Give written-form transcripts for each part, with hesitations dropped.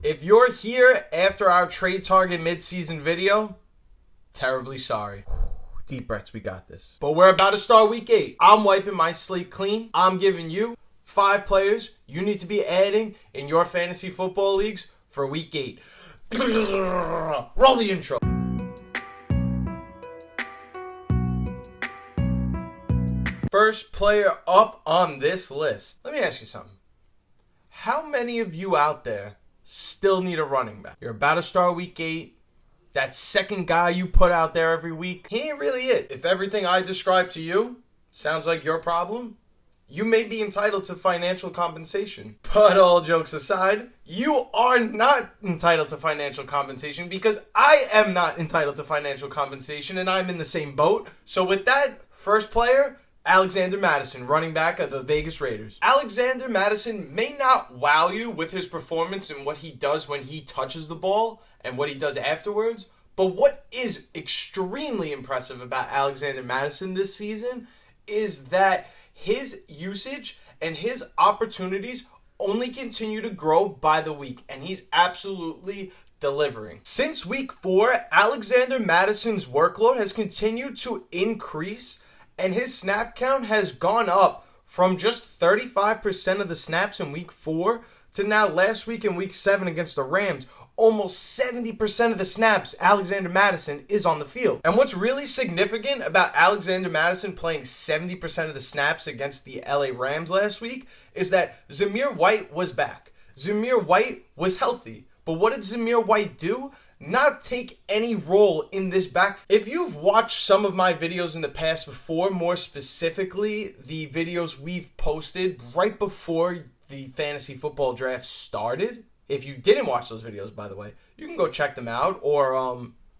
If you're here after our trade target midseason video, terribly sorry. Deep breaths, we got this. But we're about to start week 8. I'm wiping my slate clean. I'm giving you 5 players you need to be adding in your fantasy football leagues for week 8. Roll the intro. First player up on this list. Let me ask you something. How many of you out there still need a running back? You're about to start week 8. That second guy you put out there every week, he ain't really it. If everything I described to you sounds like your problem, you may be entitled to financial compensation. But all jokes aside, you are not entitled to financial compensation because I am not entitled to financial compensation and I'm in the same boat. So with that, first player, Alexander Mattison, running back of the Vegas Raiders. Alexander Mattison may not wow you with his performance and what he does when he touches the ball and what he does afterwards, but what is extremely impressive about Alexander Mattison this season is that his usage and his opportunities only continue to grow by the week, and he's absolutely delivering. Since week 4, Alexander Mattison's workload has continued to increase, and his snap count has gone up from just 35% of the snaps in week 4 to now last week in week 7 against the Rams. Almost 70% of the snaps, Alexander Mattison is on the field. And what's really significant about Alexander Mattison playing 70% of the snaps against the LA Rams last week is that Zamir White was back. Zamir White was healthy. But what did Zamir White do? Not take any role in this back. If you've watched some of my videos in the past before, more specifically the videos we've posted right before the fantasy football draft started, if you didn't watch those videos, by the way, you can go check them out. Or,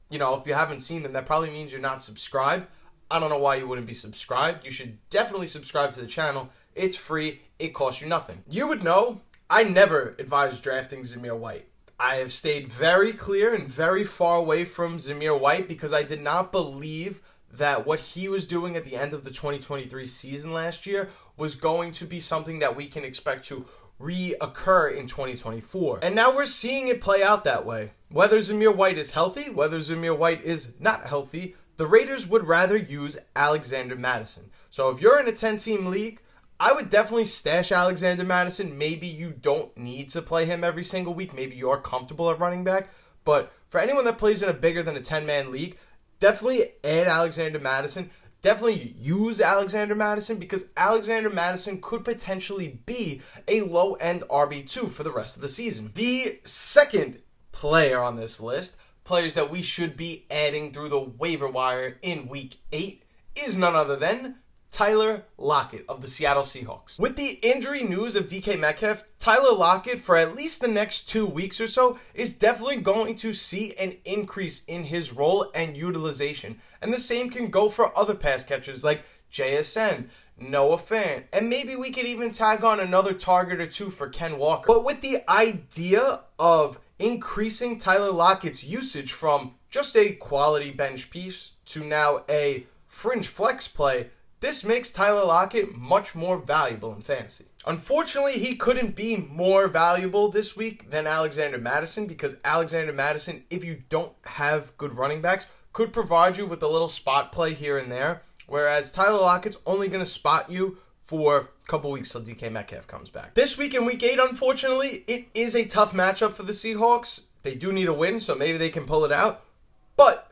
if you haven't seen them, that probably means you're not subscribed. I don't know why you wouldn't be subscribed. You should definitely subscribe to the channel. It's free. It costs you nothing. You would know I never advise drafting Zamir White. I have stayed very clear and very far away from Zamir White because I did not believe that what he was doing at the end of the 2023 season last year was going to be something that we can expect to reoccur in 2024. And now we're seeing it play out that way. Whether Zamir White is healthy, whether Zamir White is not healthy, the Raiders would rather use Alexander Mattison. So if you're in a 10-team league, I would definitely stash Alexander Mattison. Maybe you don't need to play him every single week. Maybe you're comfortable at running back. But for anyone that plays in a bigger than a 10-man league, definitely add Alexander Mattison. Definitely use Alexander Mattison because Alexander Mattison could potentially be a low-end RB2 for the rest of the season. The second player on this list, players that we should be adding through the waiver wire in week 8, is none other than Tyler Lockett of the Seattle Seahawks. With the injury news of DK Metcalf, Tyler Lockett, for at least the next 2 weeks or so, is definitely going to see an increase in his role and utilization. And the same can go for other pass catchers like JSN, Noah Fant, and maybe we could even tag on another target or 2 for Ken Walker. But with the idea of increasing Tyler Lockett's usage from just a quality bench piece to now a fringe flex play, this makes Tyler Lockett much more valuable in fantasy. Unfortunately, he couldn't be more valuable this week than Alexander Mattison because Alexander Mattison, if you don't have good running backs, could provide you with a little spot play here and there, whereas Tyler Lockett's only going to spot you for a couple weeks till DK Metcalf comes back. This week in week 8, unfortunately, it is a tough matchup for the Seahawks. They do need a win, so maybe they can pull it out, but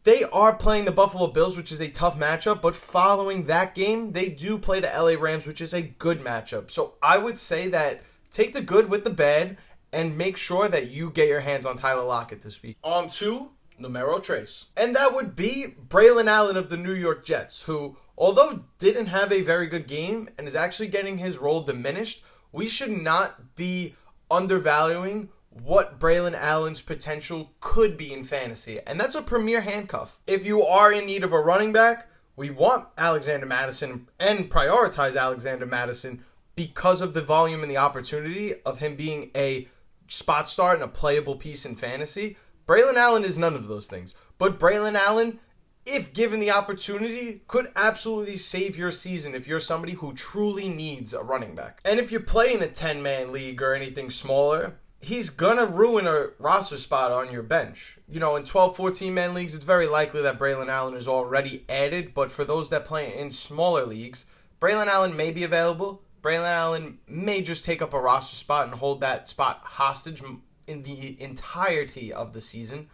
they are playing the Buffalo Bills, which is a tough matchup, but following that game, they do play the LA Rams, which is a good matchup. So I would say that take the good with the bad and make sure that you get your hands on Tyler Lockett this week. On to numero tres. And that would be Braelon Allen of the New York Jets, who, although didn't have a very good game and is actually getting his role diminished, we should not be undervaluing what Braelon Allen's potential could be in fantasy, and that's a premier handcuff. If you are in need of a running back, we want Alexander Mattison and prioritize Alexander Mattison because of the volume and the opportunity of him being a spot start and a playable piece in fantasy. Braelon Allen is none of those things, but Braelon Allen, if given the opportunity, could absolutely save your season if you're somebody who truly needs a running back. And if you play in a 10-man league or anything smaller, he's going to ruin a roster spot on your bench. You know, in 12, 14-man leagues, it's very likely that Braelon Allen is already added. But for those that play in smaller leagues, Braelon Allen may be available. Braelon Allen may just take up a roster spot and hold that spot hostage in the entirety of the season.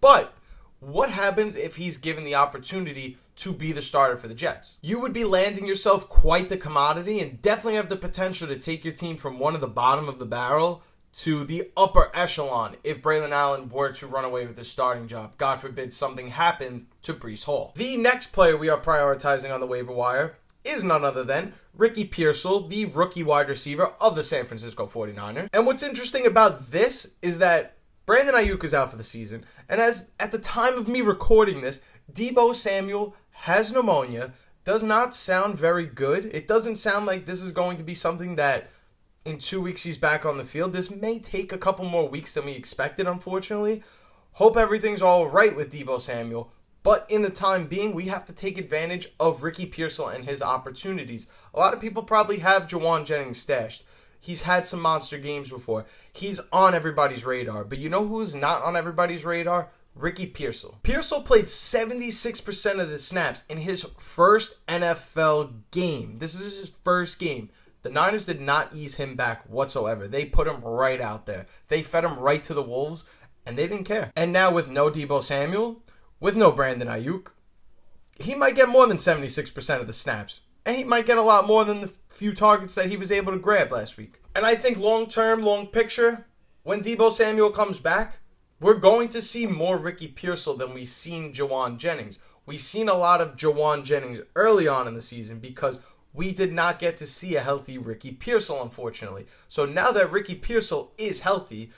But what happens if he's given the opportunity to be the starter for the Jets? You would be landing yourself quite the commodity and definitely have the potential to take your team from one of the bottom of the barrel to the upper echelon if Braelon Allen were to run away with the starting job. God forbid something happened to Pearsall. The next player we are prioritizing on the waiver wire is none other than Ricky Pearsall, the rookie wide receiver of the San Francisco 49ers. And what's interesting about this is that Brandon Ayuk is out for the season. And as at the time of me recording this, Deebo Samuel has pneumonia. Does not sound very good. It doesn't sound like this is going to be something that in 2 weeks he's back on the field. This may take a couple more weeks than we expected, unfortunately. Hope everything's all right with Deebo Samuel. But in the time being, we have to take advantage of Ricky Pearsall and his opportunities. A lot of people probably have Juwan Jennings stashed. He's had some monster games before. He's on everybody's radar. But you know who's not on everybody's radar? Ricky Pearsall. Pearsall played 76% of the snaps in his first NFL game. This is his first game. The Niners did not ease him back whatsoever. They put him right out there. They fed him right to the wolves, and they didn't care. And now with no Deebo Samuel, with no Brandon Ayuk, he might get more than 76% of the snaps. And he might get a lot more than the few targets that he was able to grab last week. And I think long-term, long picture, when Deebo Samuel comes back, we're going to see more Ricky Pearsall than we've seen Juwan Jennings. We've seen a lot of Juwan Jennings early on in the season because we did not get to see a healthy Ricky Pearsall, unfortunately. So now that Ricky Pearsall is healthy,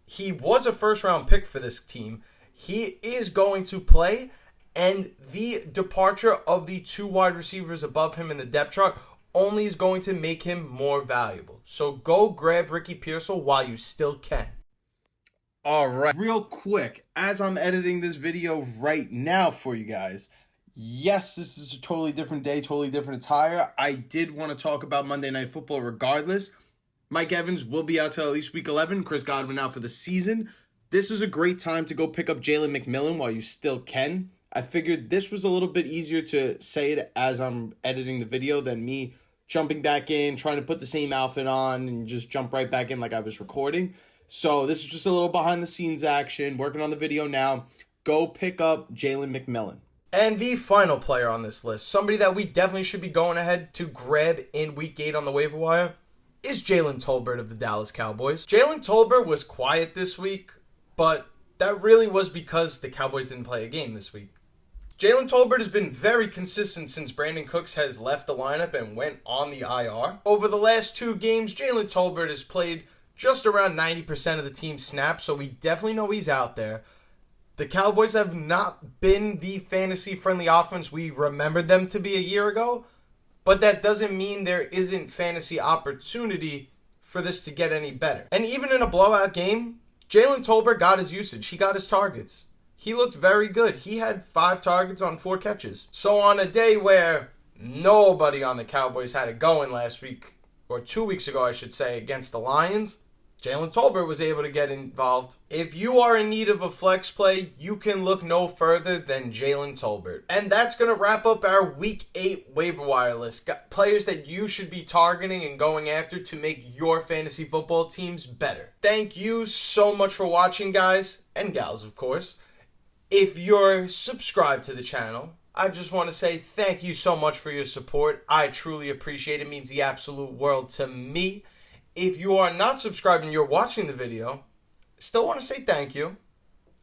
he was a first-round pick for this team. He is going to play, and the departure of the two wide receivers above him in the depth chart only is going to make him more valuable. So go grab Ricky Pearsall while you still can. All right, real quick, as I'm editing this video right now for you guys, yes, this is a totally different day, totally different attire. I did want to talk about Monday Night Football regardless. Mike Evans will be out till at least week 11. Chris Godwin out for the season. This is a great time to go pick up Jalen McMillan while you still can. I figured this was a little bit easier to say it as I'm editing the video than me jumping back in, trying to put the same outfit on, and just jump right back in like I was recording. So this is just a little behind the scenes action, working on the video now. Go pick up Jalen McMillan. And the final player on this list, somebody that we definitely should be going ahead to grab in week 8 on the waiver wire, is Jalen Tolbert of the Dallas Cowboys. Jalen Tolbert was quiet this week, but that really was because the Cowboys didn't play a game this week. Jalen Tolbert has been very consistent since Brandon Cooks has left the lineup and went on the IR. Over the last 2 games, Jalen Tolbert has played just around 90% of the team's snaps, so we definitely know he's out there. The Cowboys have not been the fantasy-friendly offense we remembered them to be a year ago, but that doesn't mean there isn't fantasy opportunity for this to get any better. And even in a blowout game, Jalen Tolbert got his usage. He got his targets. He looked very good. He had 5 targets on 4 catches. So on a day where nobody on the Cowboys had it going last week, or 2 weeks ago, I should say, against the Lions, Jalen Tolbert was able to get involved. If you are in need of a flex play, you can look no further than Jalen Tolbert. And that's going to wrap up our Week 8 waiver wire list. Got players that you should be targeting and going after to make your fantasy football teams better. Thank you so much for watching, guys, and gals, of course. If you're subscribed to the channel, I just want to say thank you so much for your support. I truly appreciate it. It means the absolute world to me. If you are not subscribed and you're watching the video, still want to say thank you.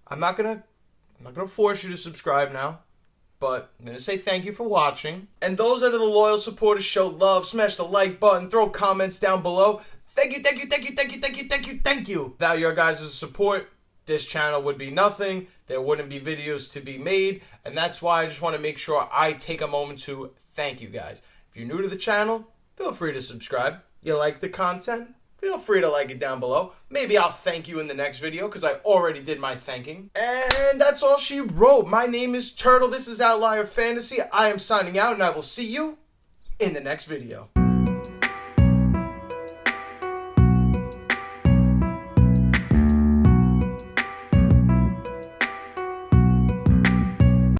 I'm not gonna force you to subscribe now, but I'm gonna say thank you for watching. And those that are the loyal supporters, show love, smash the like button, throw comments down below. Thank you, thank you, thank you, thank you, thank you, thank you, thank you. Without your guys' support, this channel would be nothing. There wouldn't be videos to be made, and that's why I just want to make sure I take a moment to thank you guys. If you're new to the channel, feel free to subscribe. You like the content? Feel free to like it down below. Maybe I'll thank you in the next video because I already did my thanking. And that's all she wrote. My name is Turtle. This is Outlier Fantasy. I am signing out, and I will see you in the next video.